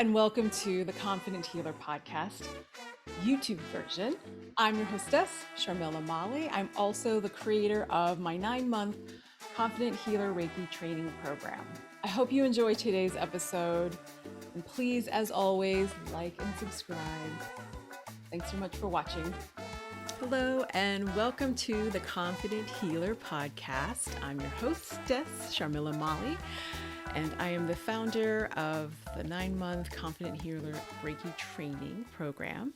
and welcome to the Confident Healer Podcast YouTube version. I'm your hostess, Sharmila Mali. I'm also the creator of my 9-month Confident Healer Reiki training program. I hope you enjoy today's episode, and please, as always, like and subscribe. Thanks so much for watching. Hello, and welcome to the Confident Healer Podcast. I'm your hostess, Sharmila Mali. And I am the founder of the 9-month Confident Healer Reiki training program.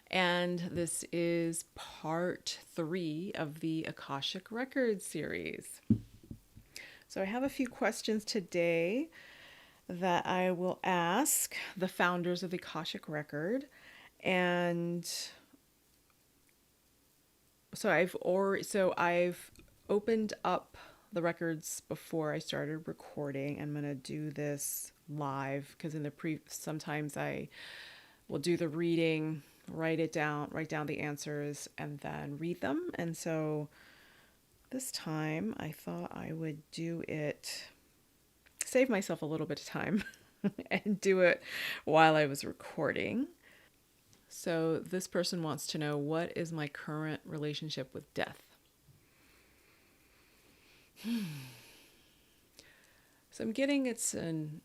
And this is part 3 of the Akashic Records Series. So I have a few questions today that I will ask the founders of the Akashic Record. And so I've opened up the records before I started recording. I'm going to do this live because sometimes I will do the reading, write down the answers, and then read them. And so this time I thought I would save myself a little bit of time and do it while I was recording. So this person wants to know, what is my current relationship with death? So I'm getting it's an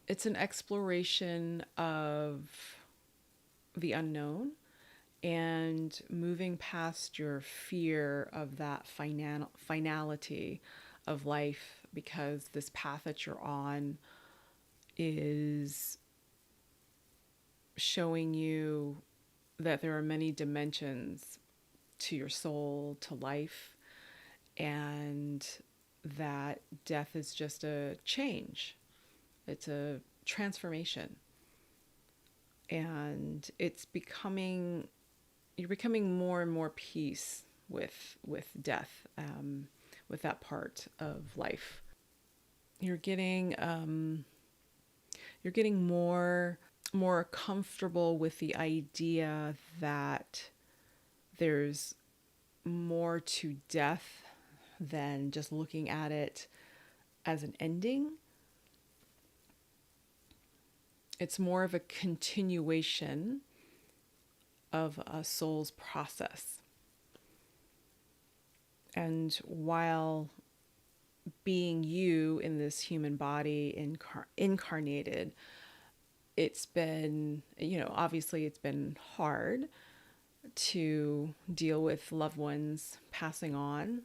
exploration of the unknown and moving past your fear of that finality of life, because this path that you're on is showing you that there are many dimensions to your soul, to life, and that death is just a change. It's a transformation. And you're becoming more and more peace with death, with that part of life. You're getting more comfortable with the idea that there's more to death than just looking at it as an ending. It's more of a continuation of a soul's process. And while being you in this human body incarnated, it's been, obviously it's been hard to deal with loved ones passing on.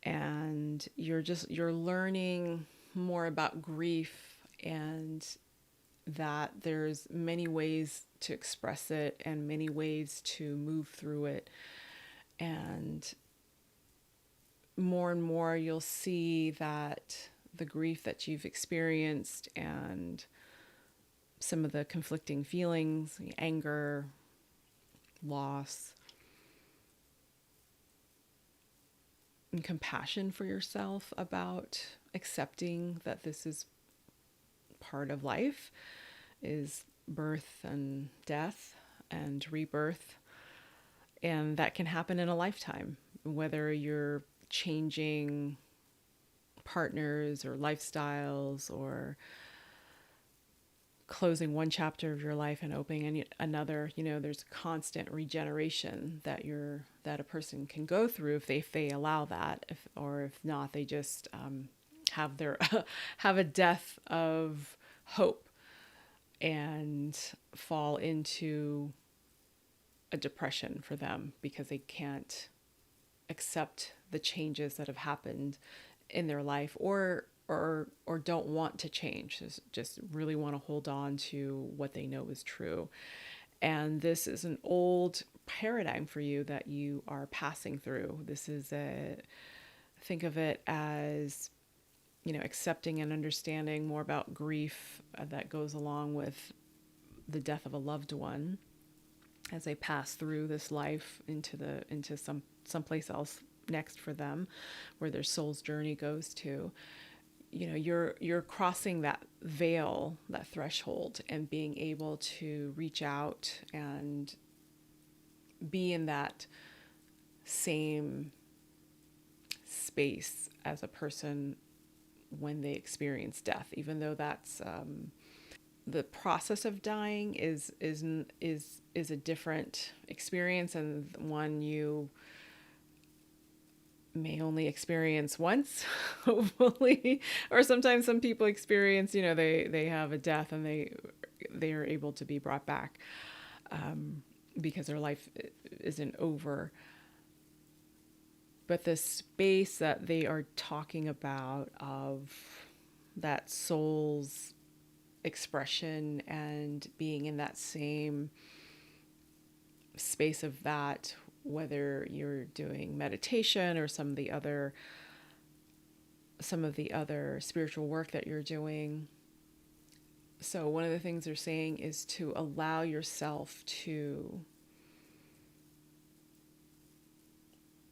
And you're learning more about grief, and that there's many ways to express it and many ways to move through it. And more you'll see that the grief that you've experienced and some of the conflicting feelings, anger, loss, and compassion for yourself about accepting that this is part of life, is birth and death and rebirth. And that can happen in a lifetime, whether you're changing partners or lifestyles, or closing one chapter of your life and opening another. There's constant regeneration that a person can go through if they allow that, if not, they just have a death of hope and fall into a depression for them because they can't accept the changes that have happened in their life, or don't want to change, just really want to hold on to what they know is true. And this is an old paradigm for you that you are passing through. Think of it as, accepting and understanding more about grief that goes along with the death of a loved one as they pass through this life into someplace else next for them, where their soul's journey goes to. You're crossing that veil, that threshold, and being able to reach out and be in that same space as a person when they experience death, even though that's the process of dying is a different experience, and one you may only experience once, hopefully. Or sometimes some people experience, they have a death and they are able to be brought back because their life isn't over. But the space that they are talking about of that soul's expression and being in that same space of that, whether you're doing meditation or some of the other spiritual work that you're doing. So one of the things they're saying is to allow yourself to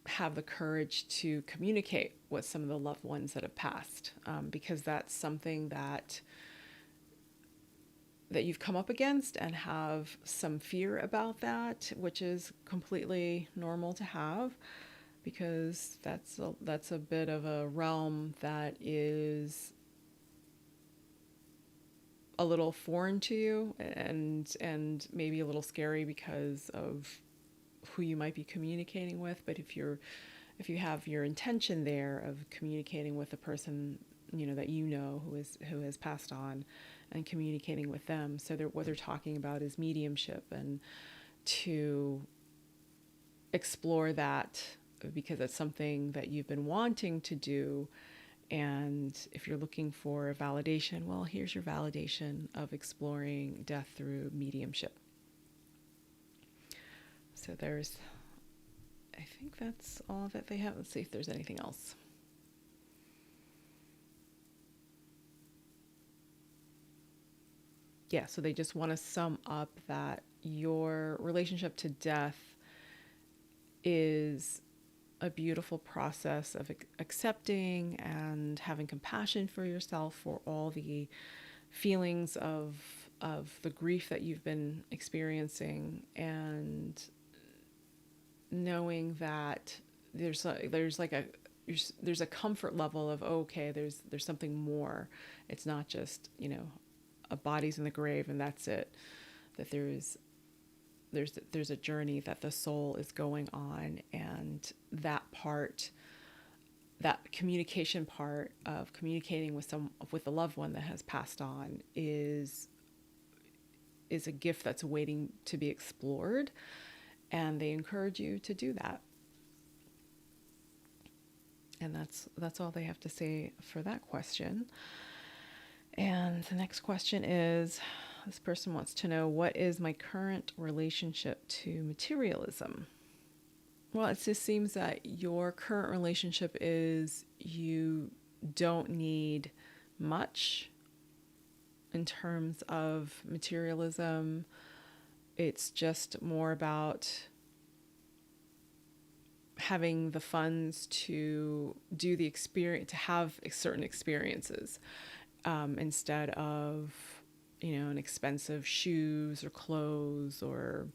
have the courage to communicate with some of the loved ones that have passed, because that's something that you've come up against and have some fear about that, which is completely normal to have, because that's a bit of a realm that is a little foreign to you, and maybe a little scary because of who you might be communicating with. But if you have your intention there of communicating with a person that who has passed on, and communicating with them, so what they're talking about is mediumship, and to explore that, because it's something that you've been wanting to do. And if you're looking for a validation, well, here's your validation of exploring death through mediumship. So I think that's all that they have. Let's see if there's anything else. Yeah, so they just want to sum up that your relationship to death is a beautiful process of accepting and having compassion for yourself, for all the feelings of the grief that you've been experiencing, and knowing that there's a comfort level of, okay, there's something more. It's not just a body's in the grave and that's it. That there's a journey that the soul is going on, and that communication part of communicating with a loved one that has passed on is a gift that's waiting to be explored, and they encourage you to do that. And that's all they have to say for that question. And the next question is, this person wants to know, what is my current relationship to materialism? Well, it just seems that your current relationship is you don't need much in terms of materialism. It's just more about having the funds to do the experience, to have certain experiences, instead of, an expensive shoes or clothes or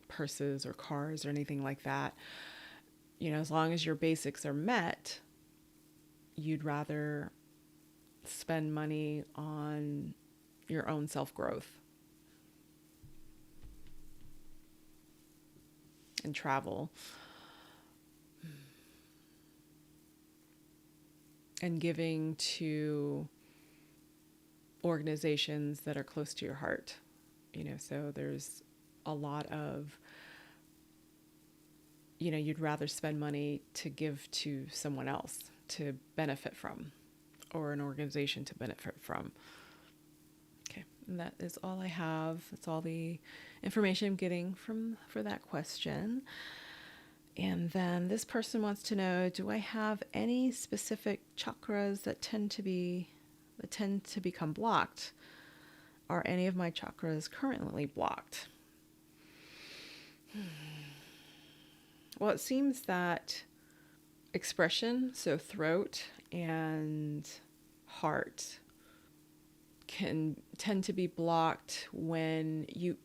purses or cars or anything like that. As long as your basics are met, you'd rather spend money on your own self-growth and travel and giving to organizations that are close to your heart. So there's a lot of, you'd rather spend money to give to someone else to benefit from, or an organization to benefit from. Okay, and that is all I have. That's all the information I'm getting for that question. And then this person wants to know, do I have any specific chakras that tend to become blocked? Are any of my chakras currently blocked? Well, it seems that expression, so throat and heart, can tend to be blocked when you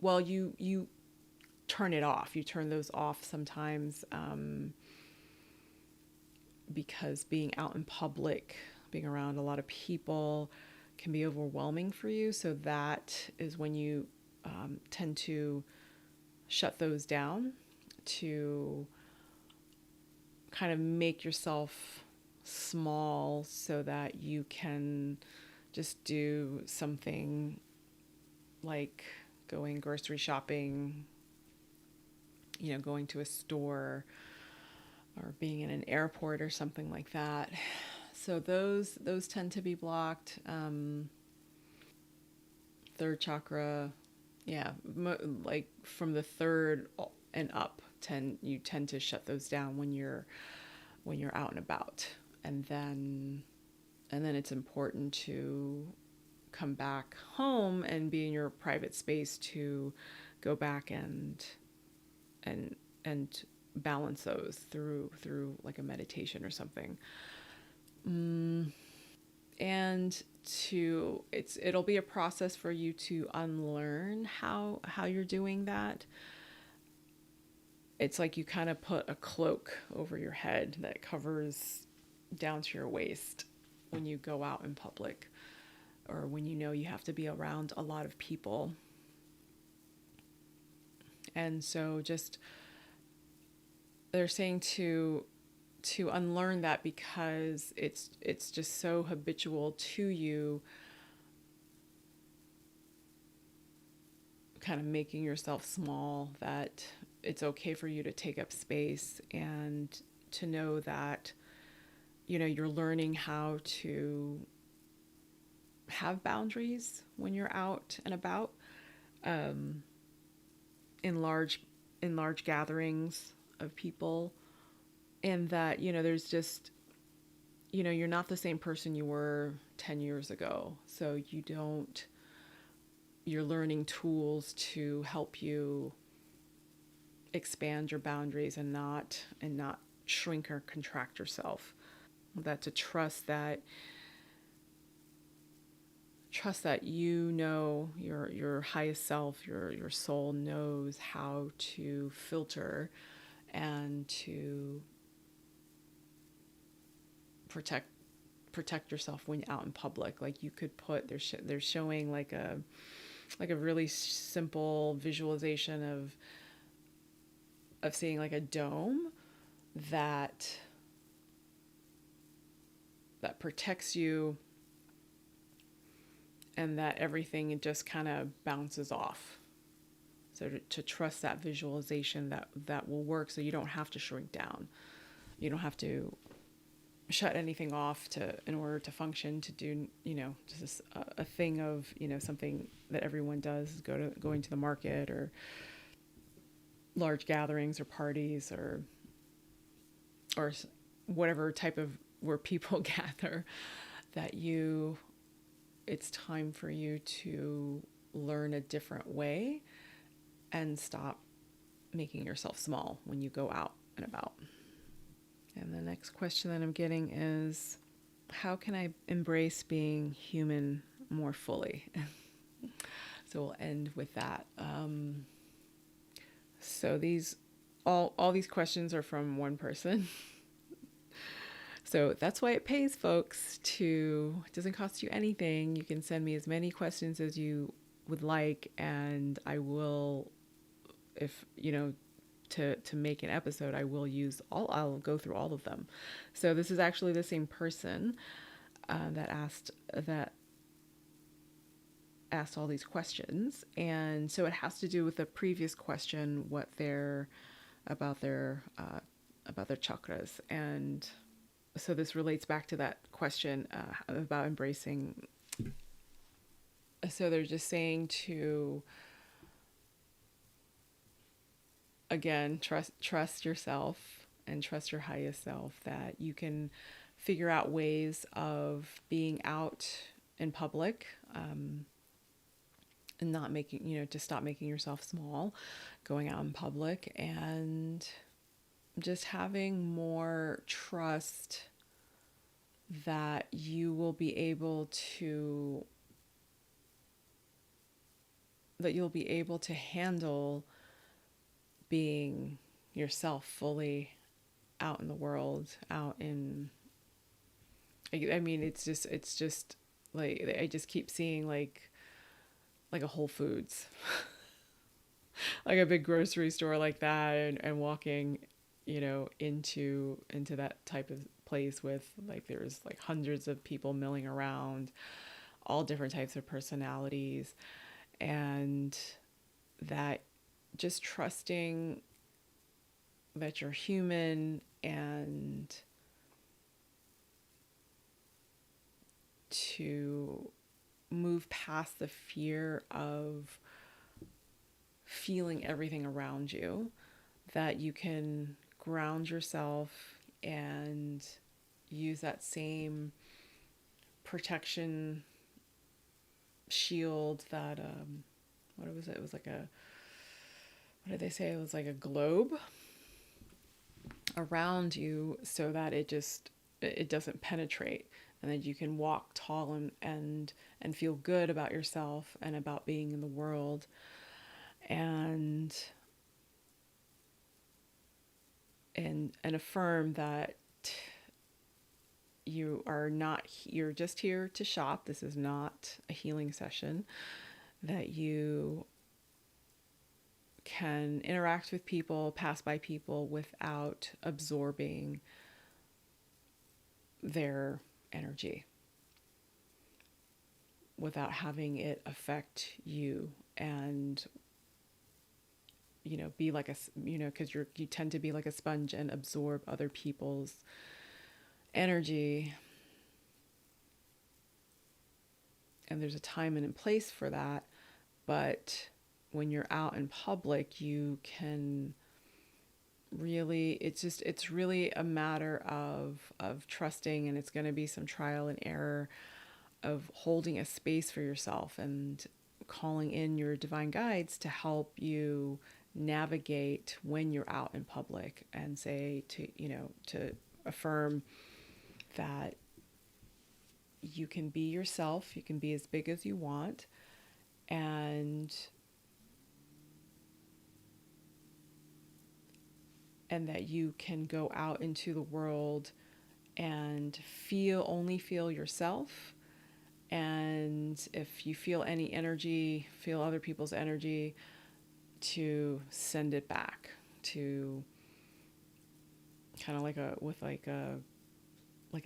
turn it off. You turn those off sometimes, because being out in public, being around a lot of people, can be overwhelming for you. So that is when you tend to shut those down, to kind of make yourself small so that you can just do something like going grocery shopping, going to a store or being in an airport or something like that. So those tend to be blocked. Third chakra, yeah, like from the third and up, you tend to shut those down when you're out and about, and then it's important to come back home and be in your private space to go back and balance those through like a meditation or something. And it'll be a process for you to unlearn how you're doing that. It's like you kind of put a cloak over your head that covers down to your waist when you go out in public, or when you have to be around a lot of people. And so just they're saying to unlearn that, because it's just so habitual to you, kind of making yourself small, that it's okay for you to take up space, and to know that you're learning how to have boundaries when you're out and about, in large gatherings of people, and that there's just you're not the same person you were 10 years ago. So you're learning tools to help you expand your boundaries and not shrink or contract yourself. That to trust that your highest self, your soul knows how to filter and to protect yourself when you're out in public. Like you could put they're showing like a really simple visualization of seeing like a dome that protects you, and that everything just kind of bounces off. So to trust that visualization that will work, so you don't have to shrink down. You don't have to shut anything off in order to function, to do, just a thing of, something that everyone does, going to the market or large gatherings or parties or whatever type of where people gather, that it's time for you to learn a different way and stop making yourself small when you go out and about. And the next question that I'm getting is, how can I embrace being human more fully? So we'll end with that. So all these questions are from one person. So that's why it pays, folks. It doesn't cost you anything. You can send me as many questions as you would like, and I will, if to make an episode, I'll go through all of them. So this is actually the same person that asked all these questions, and so it has to do with the previous question, what about their chakras. And so this relates back to that question about embracing. So they're just saying to, again, trust yourself and trust your highest self, that you can figure out ways of being out in public, and not making, to stop making yourself small, going out in public, and just having more trust that you will be able to handle being yourself fully out in the world, I mean, it's just like I just keep seeing like a Whole Foods, like a big grocery store like that, and walking, into that type of place with like there's like hundreds of people milling around, all different types of personalities, and that just trusting that you're human, and to move past the fear of feeling everything around you, that you can ground yourself and use that same protection shield that what was it? It was like a, what did they say? It was like a globe around you, so that it doesn't penetrate, and that you can walk tall and feel good about yourself and about being in the world, and and affirm that you're just here to shop. This is not a healing session, that you can interact with people, pass by people without absorbing their energy, without having it affect you, and be like because you tend to be like a sponge and absorb other people's energy, and there's a time and a place for that. But when you're out in public, you can really, it's really a matter of trusting, and it's going to be some trial and error of holding a space for yourself and calling in your divine guides to help you navigate when you're out in public, and say to affirm that you can be yourself, you can be as big as you want, and that you can go out into the world and only feel yourself. And if you feel any energy, feel other people's energy, to send it back, to kind of like a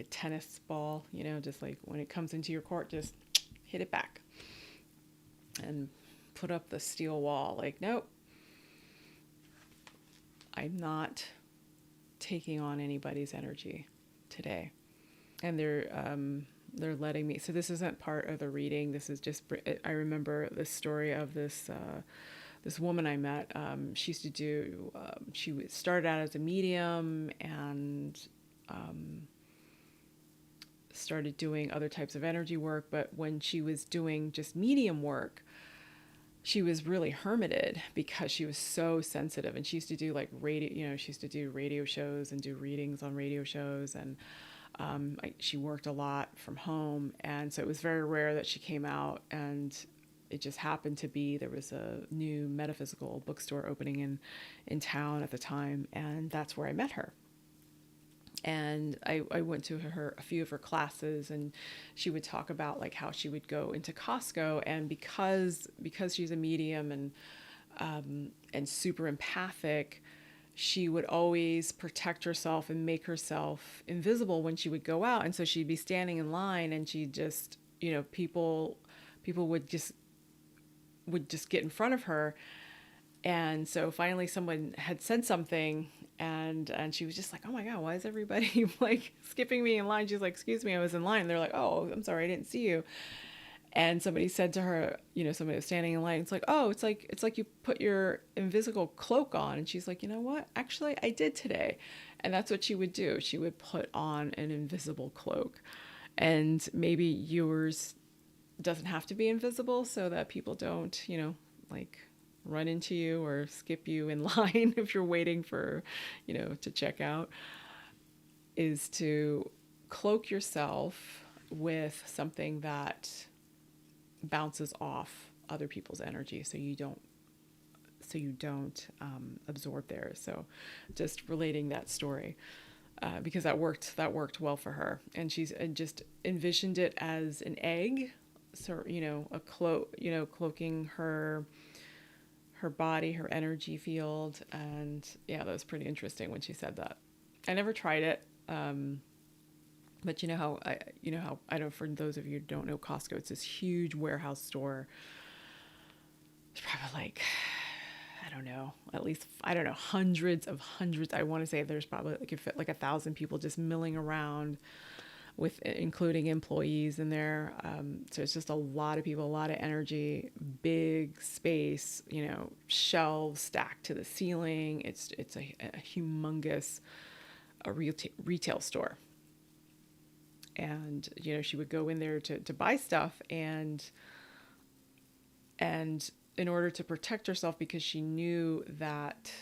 tennis ball, just like when it comes into your court, just hit it back and put up the steel wall. Like, nope, I'm not taking on anybody's energy today. And they're letting me. So this isn't part of the reading. This is just, I remember the story of this woman I met. She used to do, she started out as a medium, and started doing other types of energy work. But when she was doing just medium work, she was really hermited because she was so sensitive. And she used to do like radio, she used to do radio shows and do readings on radio shows. And she worked a lot from home. And so it was very rare that she came out. And it just happened to be, there was a new metaphysical bookstore opening in town at the time. And that's where I met her. And I went to a few of her classes, and she would talk about like how she would go into Costco, and because she's a medium and super empathic, she would always protect herself and make herself invisible when she would go out. And so she'd be standing in line, and she just, people would just get in front of her. And so finally someone had said something, and she was just like, oh my God, why is everybody like skipping me in line? She's like, excuse me, I was in line. And they're like, oh, I'm sorry, I didn't see you. And somebody said to her, somebody was standing in line, it's like, oh, it's like you put your invisible cloak on. And she's like, you know what? Actually, I did today. And that's what she would do. She would put on an invisible cloak. And maybe yours doesn't have to be invisible, so that people don't, like run into you or skip you in line if you're waiting for, to check out, is to cloak yourself with something that bounces off other people's energy, so you don't absorb theirs. So just relating that story. because that worked well for her. And she's just envisioned it as an egg, so a cloaking her body, her energy field. And yeah, that was pretty interesting when she said that. I never tried it, but I don't, for those of you who don't know Costco, it's this huge warehouse store. It's probably like, I don't know, at least, hundreds. I want to say there's probably like, if 1,000 people just milling around, with including employees in there. So it's just a lot of people, a lot of energy, big space, shelves stacked to the ceiling. It's a humongous retail store. And, she would go in there to buy stuff, and in order to protect herself, because she knew that,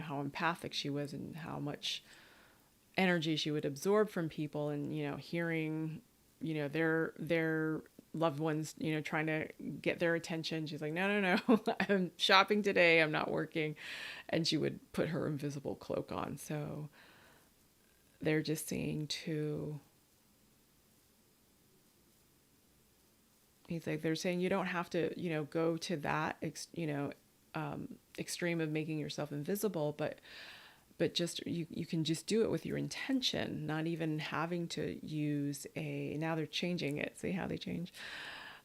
how empathic she was and how much energy she would absorb from people, and, hearing, their loved ones, trying to get their attention. She's like, no, I'm shopping today. I'm not working. And she would put her invisible cloak on. So they're just saying he's like, they're saying you don't have to, go to that, extreme of making yourself invisible, but just, you can just do it with your intention, not even having to use now they're changing it. See how they change,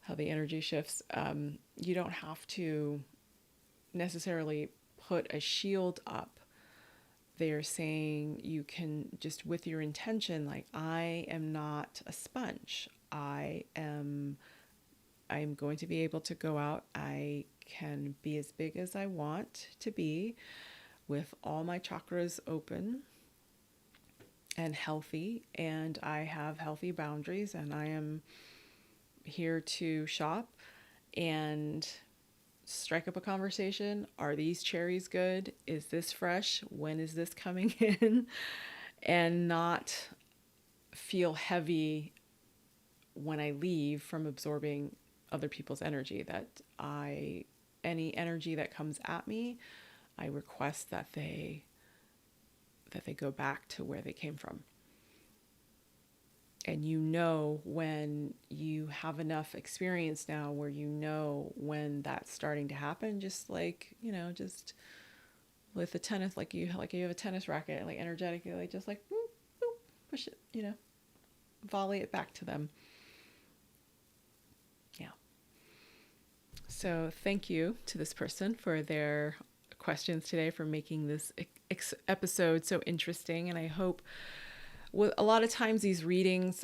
how the energy shifts. You don't have to necessarily put a shield up. They're saying you can just, with your intention, like, I am not a sponge. I'm going to be able to go out. I can be as big as I want to be, with all my chakras open and healthy, and I have healthy boundaries, and I am here to shop and strike up a conversation. Are these cherries good? Is this fresh? When is this coming in? And not feel heavy when I leave from absorbing other people's energy. That any energy that comes at me, I request that they go back to where they came from. And when you have enough experience now where when that's starting to happen, just like, just with the tennis, like you have a tennis racket, like energetically, like just like boop, boop, push it, volley it back to them. Yeah. So thank you to this person for their questions today, for making this episode so interesting. And I hope, a lot of times these readings,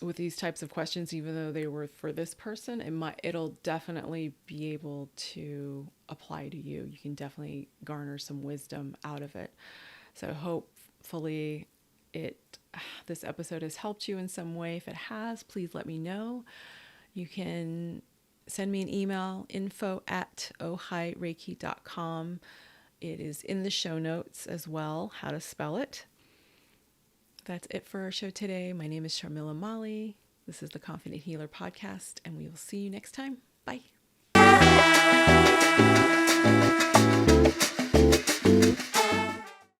with these types of questions, even though they were for this person, it'll definitely be able to apply to you. You can definitely garner some wisdom out of it. So hopefully this episode has helped you in some way. If it has, please let me know. You can send me an email, info@ohaireiki.com. It is in the show notes as well, how to spell it. That's it for our show today. My name is Sharmila Mali. This is the Confident Healer Podcast, and we will see you next time. Bye.